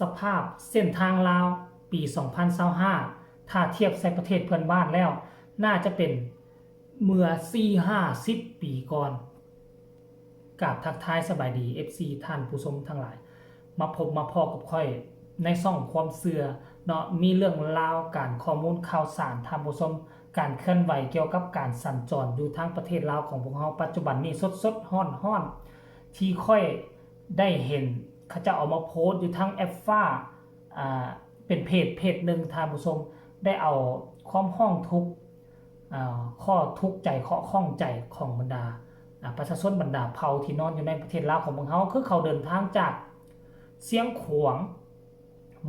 สภาพเส้นทางลาวปี 2025ถ้าเทียบใส่ประเทศเพื่อนบ้านแล้วน่าจะเป็นเมื่อ 4-50 ปีก่อนกราบทักทายสบายดี FC ท่านผู้ชมทั้งหลายมาพบมาพอกับค่อยในซ่องความเสื่อเนาะมีเรื่องราวการข้อมูลข่าวสารท่านผู้ชมการเคลื่อนไหวเกี่ยวกับการสัญจรอยู่ทางประเทศลาวของพวกเราปัจจุบันนี้สดๆฮ้อนๆที่ค่อยได้เห็นเขาจะเอามาโพสต์อยู่ทั้งแอปฟ้าเป็นเพจหนึ่งท่านผู้ชมได้เอาความห้องทุกข้อทุกข์ใจข้องใจของบรรดาประชาชนบรรดาเผ่าที่นอนอยู่ในประเทศลาวของพวกเขาคือเขาเดินทางจากเสียงขวาง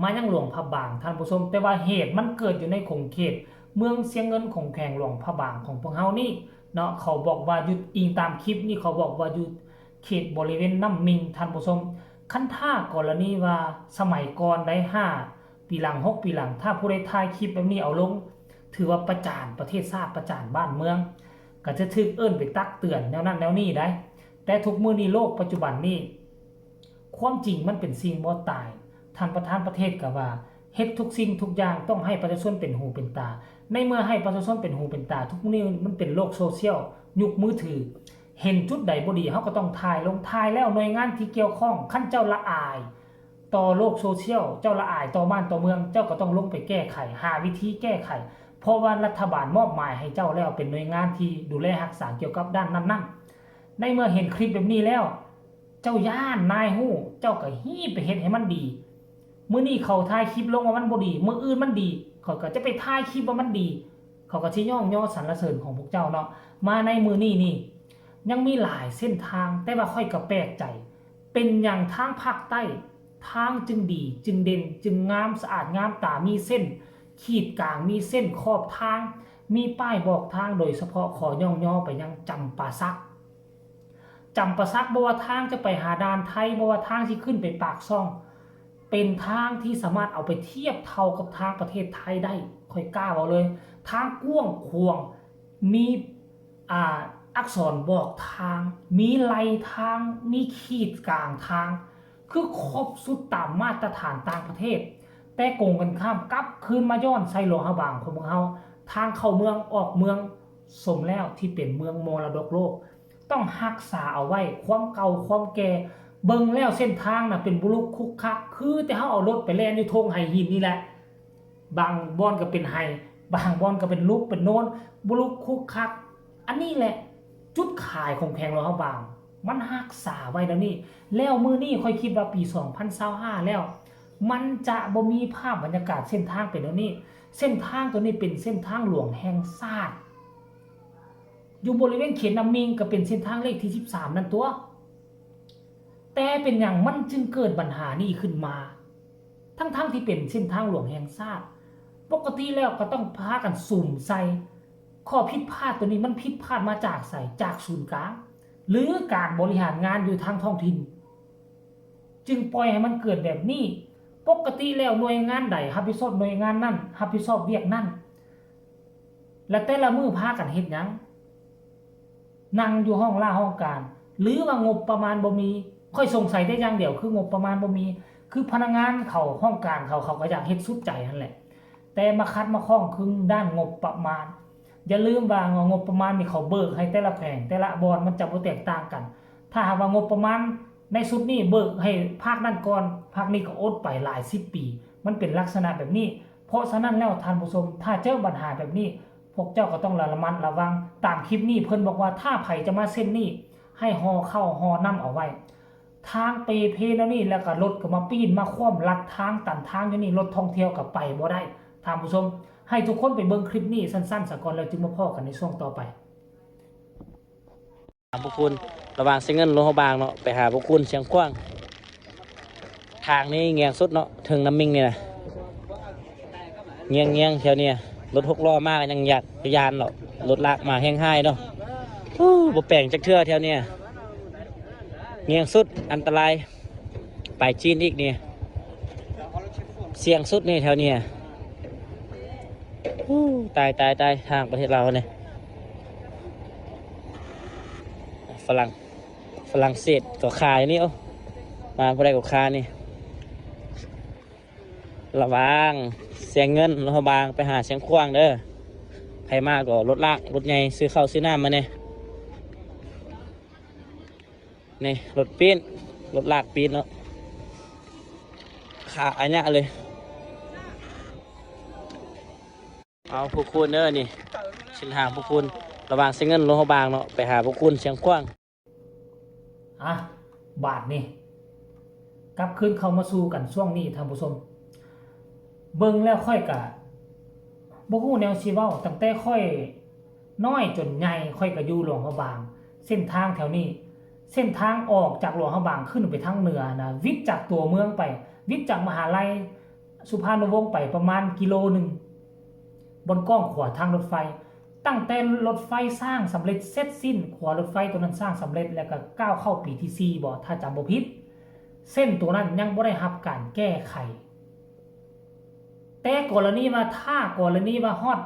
มายังหลวงพระบางท่านผู้ชมแต่ว่าเหตุมันเกิดอยู่ในขงเขตเมืองเสียงเงินของแข่งหลวงพระบางของพวกเขานี่เนาะเขาบอกว่าอยู่อิงตามคลิปนี่เขาบอกว่าอยู่เขตบริเวณน้ำมิงท่านผู้ชมคันท่ากรณีว่าสมัยก่อนได้5 ปีหลัง6 ปีหลังถ้าผู้ใดถ่ายคลิปแบบนี้เอาลงถือว่าประจานประเทศชาติประจานบ้านเมืองก็จะถึกเอิ้นไปตักเตือนแนวนั้นแนวนี้ได้แต่ทุกมื้อนี้โลกปัจจุบันนี้ความจริงมันเป็นสิ่งบ่ตายท่านประธานประเทศก็ว่าเฮ็ดทุกสิ่งทุกอย่างต้องให้ประชาชนเป็นหูเป็นตาในเมื่อให้ประชาชนเป็นหูเป็นตาทุกมื้อนี้มันเป็นโลกโซเชียลยุคมือถือเห็นจุดใดบ่ดีเฮาก็ต้องถ่ายลงถ่ายแล้วหน่วยงานที่เกี่ยวข้องคันเจ้าละอายต่อโลกโซเชียลเจ้าละอายต่อบ้านต่อเมืองเจ้าก็ต้องลงไปแก้ไขหาวิธีแก้ไขเพราะว่ารัฐบาลมอบหมายให้เจ้าแล้วเป็นหน่วยงานที่ดูแลรักษาเกี่ยวกับด้านนั้นๆในเมื่อเห็นคลิปแบบนี้แล้วเจ้าย่านนายฮู้เจ้าก็ฮีบไปเฮ็ดให้มันดีมื้อนี้เขาถ่ายคลิปลงว่ามันบ่ดีมื้ออื่นมันดีเขาก็จะไปถ่ายคลิปว่ามันดีเขาก็สิย่องย่อสรรเสริญของพวกเจ้าเนาะมาในมื้อนี้นี่ยังมีหลายเส้นทางแต่ว่าค่อยก็แปลกใจเป็นอย่างทางภาคใต้ทางจึงดีจึงเด่นจึงงามสะอาดงามตามีเส้นขีดกลางมีเส้นขอบทางมีป้ายบอกทางโดยเฉพาะขอย่องย่อไปยังจำปาสักบ่ว่าทางจะไปหาด่านไทยบ่ว่าทางที่ขึ้นไปปากซ่องเป็นทางที่สามารถเอาไปเทียบเท่ากับทางประเทศไทยได้ค่อยกล้าบอกเลยทางกว้างขวางมีอักษรบอกทางมีไหลทางมีขีดกลางทางคือครบสุดตามมาตรฐานต่างประเทศแต่โกงกันข้ามกลับคืนมาย้อนใส่หลวงพระบางของพวกเราทางเข้าเมืองออกเมืองสมแล้วที่เป็นเมืองมรดกโลกต้องรักษาเอาไว้ความเก่าความแก่เบิ่งแล้วเส้นทางน่ะเป็นบุรุษคุกคักคือแต่เฮาเอารถไปแล่นอยู่ทงไห้หินนี่แหละบางบ่อนก็เป็นไห้บางบ่อนก็เป็นลูกเป็นโนนบุรุษคุกคักอันนี้แหละจุดขายของแพงหลวงพระบางมันรักษาไว้แล้วนี่แล้วมื้อนี้ค่อยคิดว่าปี2025แล้วมันจะบ่มีภาพบรรยากาศเส้นทางเป็นแล้วนี่เส้นทางตัวนี้เป็นเส้นทางหลวงแห่งชาติอยู่บริเวณเขตน้ำมิงก็เป็นเส้นทางเลขที่13นั่นตัวแต่เป็นอย่างมันจึงเกิดปัญหานี้ขึ้นมาทั้งที่เป็นเส้นทางหลวงแห่งชาติปกติแล้วก็ต้องพากันสุ่มใส่ข้อผิดพลาดตัวนี้มันผิดพลาดมาจากใส่จากศูนย์กลางหรือการบริหารงานอยู่ทางท้องถิ่นจึงปล่อยให้มันเกิดแบบนี้ปกติแล้วหน่วยงานใดรับผิดชอบหน่วยงานนั้นรับผิดชอบเวียกนั้นและแต่ละมือพากันเฮ็ดหยังนั่งอยู่ห้องล่าห้องการหรือว่างบประมาณบ่มีค่อยสงสัยได้อย่างเดียวคืองบประมาณบ่มีคือพนักงานเขาห้องการเขาก็อยากเฮ็ดสุดใจนั่นแหละแต่มาคัดมาข้องคึงด้านงบประมาณอย่าลืมว่างบประมาณนี่เขาเบิกให้แต่ละแผงแต่ละบอนมันจะบ่แตกต่างกันถ้าหากว่างบประมาณในสุดนี้เบิกให้ภาคนั้นก่อนภาคนี้ก็อดไปหลาย10 ปีมันเป็นลักษณะแบบนี้เพราะฉะนั้นแล้วท่านผู้ชมถ้าเจอปัญหาแบบนี้พวกเจ้าก็ต้องระมัดระวังตามคลิปนี้เพิ่นบอกว่าถ้าไผจะมาเส้นนี้ให้ฮอเข้าฮอนำเอาไว้ทางเปเพแล้วนี่แล้วก็รถก็มาปีนมาคว่ำลัดทางตันทางอยู่นี่รถท่องเที่ยวก็ไปบ่ได้ท่านผู้ชมให้ทุกคนไปเบิ่งคลิปนี้สั้นๆซะก่อนแล้วจึงมาพบกันในช่วงต่อไปพวกคุณระหว่างเสียงเงินหลวงพระบางเนาะไปหาพวกคุณเสียงกว้างทางนี้เงียงสุดเนาะถึงน้ำมิงนี่นะเงียงแถวนี้รถ6 ล้อมากยังอยากยานเนาะรถลากมาแห้งห้ายเนาะบ่แปลงจักเทื่อแถวนี้เงียงสุดอันตรายไปจีนอีกนี่เสี่ยงสุดนี่แถวนี้ตายทางประเทศเราเนี่ยฝรั่งเศสก็ขายนี่มาพอได้กับคานี่ ระวังเสียงเงินรถบางไปหาเสียงขว้างเด้อใครมากก็รถลากรถใหญ่ซื้อข้าวซื้อน้ำมาเนี่ยนี่รถปีนรถลากปีนเนาะขาอันเนี้ยเลยเอาพวกคุณเด้อนี่เส้นทางพวกคุณระวังเสียงเงินรถบางเนาะไปหาพวกคุณเสียงขว้าง อ่ะบาทนี่กลับคืนเข้ามาสู่กันช่วงนี้ท่านผู้ชมเบิ่งแล้วค่อยกะบ่ฮู้แนวสิเว้าตั้งแต่ค่อยน้อยจนใหญ่ค่อยก็อยู่หลวงพระบางเส้นทางแถวนี้เส้นทางออกจากหลวงพระบางขึ้นไปทางเหนือนะวิทย์จากตัวเมืองไปวิทย์จากมหาลัยสุพรรณวงศ์ไปประมาณกิโลนึงบนก้องขวาทางรถไฟตั้งแต่รถไฟสร้างสำเร็จเสร็จสิ้นขวารถไฟตัวนั้นสร้างสำเร็จแล้วก็ก้าวเข้าปีที่4บ่ถ้าจำบ่ผิดเส้นตัวนั้นยังบ่ได้รับการแก้ไขแต่กรณีว่าถ้ากรณีว่าฮอด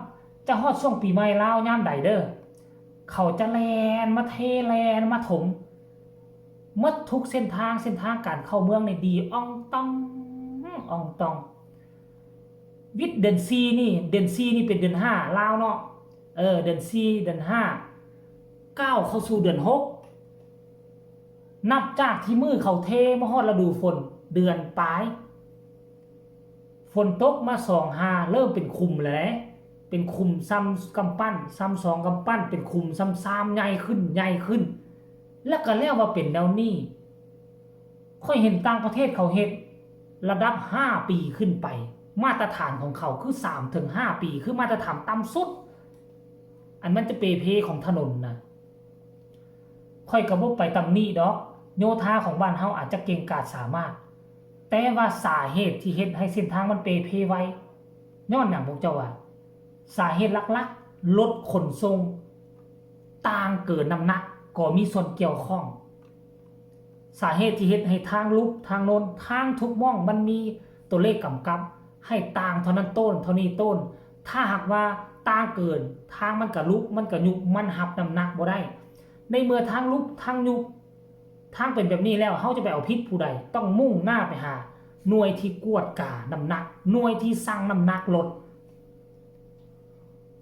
จะฮอดช่วงปีใหม่ลาวยามใดเด้อเขาจะแลนมาเทแลนมาถมหมดทุกเส้นทางการเข้าเมืองในดีอ่องต้องวิทย์เดือน4นี่เดือน4นี่เป็นเดือน5ลาวเนาะเดือน4เดือน5ก้าวเข้าสู่เดือน6นับจากที่มือเขาเทมาฮอดฤดูฝนเดือนปลายฝนตกมา2-5เริ่มเป็นคุมแล้วนะเป็นคุมซ้ำกำปั้นซ้ำ2กำปั้นเป็นคุมซ้ำๆใหญ่ขึ้นแล้วก็แล้วว่าเป็นแนวนี้ค่อยเห็นต่างประเทศเขาเฮ็ดระดับ5ปีขึ้นไปมาตรฐานของเขาคือ 3-5 ปีคือมาตรฐานต่ำสุดอันมันจะเปเพของถนนนะค่อยก็บ่ไปตำหนิดอกโยธาของบ้านเฮาอาจจะเก่งกาจสามารถแต่ว่าสาเหตุที่เฮ็ดให้เส้นทางมันเปเพไว้ย้อนหยังพวกเจ้าว่าสาเหตุหลักๆรถขนส่งต่างเกินน้ำหนักก็มีส่วนเกี่ยวข้องสาเหตุที่เฮ็ดให้ทางลุกทางโน้นทางทุกม่องมันมีตัวเลขกำกับให้ต่างเท่านั้นต้นเท่านี้ต้นถ้าหากว่าต่างเกินทางมันก็ลุกมันก็ยุบมันหับน้ำหนักบ่ได้ในเมื่อทางลุกทางยุบทางเป็นแบบนี้แล้วเฮาจะไปเอาผิดผู้ใดต้องมุ่งหน้าไปหาหน่วยที่กวดกาน้ำหนักหน่วยที่สั่งน้ำหนักลด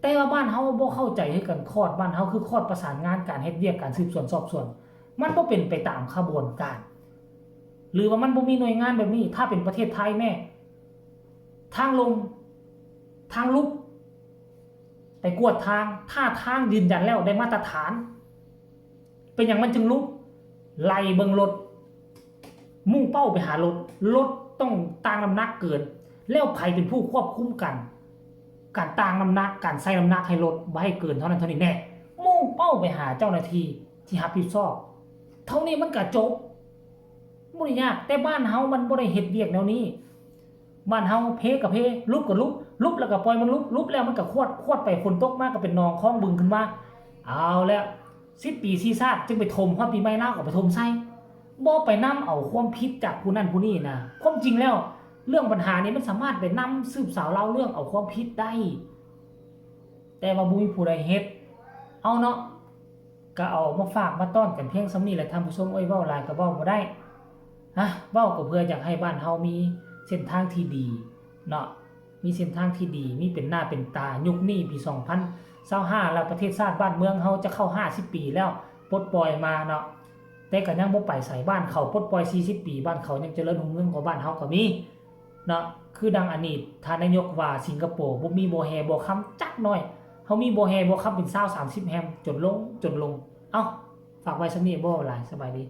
แต่ว่าบ้านเฮาบ่เข้าใจให้กันคอดบ้านเฮาคือคอดประสานงานการเฮ็ดเวียกการสืบสวนสอบสวนมันบ่เป็นไปตามขบวนการหรือว่ามันบ่มีหน่วยงานแบบนี้ถ้าเป็นประเทศไทยแม่ทางลงทางลุกไปกวดทางถ้าทางยืนยันแล้วได้มาตรฐานเป็นอย่างมันจึงลุกไล่เบิ่งรถมุ่งเป้าไปหารถต้องต่างน้ำหนักเกินแล้วใครเป็นผู้ควบคุมกันการต่างน้ำหนักการใส่น้ำหนักให้รถบ่ให้เกินเท่านั้นเท่านี้แน่มุ่งเป้าไปหาเจ้าหน้าที่ที่รับผิดชอบเท่านี้มันก็จบบ่ได้ยากแต่บ้านเฮามันบ่ได้เฮ็ดเวียกแนวนี้บ้านเฮาเพกับเพลุบก็ลุบแล้วก็ปล่อยมันลุบแล้วมันก็ควดไปฝนตกมาก็เป็นหนองคลองบึงขึ้นมาเอาแล้ว10 ปีซีซาดจึงไปถมฮอดปีใหม่ลาวก็ไปถมใส่บ่ไปนำเอาความผิดจากผู้นั้นผู้นี้นะความจริงแล้วเรื่องปัญหานี้มันสามารถไปนำสืบสาวเล่าเรื่องเอาความผิดได้แต่ว่าบ่มีผู้ใดเฮ็ดเอาเนาะก็เอามาฝากมาต้อนกันเพียงส่ำนี้แหละท่านผู้ชมเอ้ยเว้าหลายก็เว้าบ่ได้เว้าก็เพื่ออยากให้บ้านเฮามีเส้นทางที่ดีเนาะมีเส้นทางที่ดีมีเป็นหน้าเป็นตายุคนี้ปี2025แล้วประเทศชาติบ้านเมืองเฮาจะเข้า50 ปีแล้วปลดปล่อยมาเนาะแต่ก็ยังบ่ไปใส่บ้านเขาปลดปล่อย40 ปีบ้านเขายังเจริญรุ่งเรืองกว่าบ้านเฮาก็มีเนาะคือดังอดีตท่านนายกว่าสิงคโปร์บ่มีบ่แฮบ่ค้ำจักหน่อยเฮามีบ่แฮบ่ค้ำเป็น20-30แฮมจนลงเอ้าฝากไว้ซั่นนี้บ่หลายสบายดี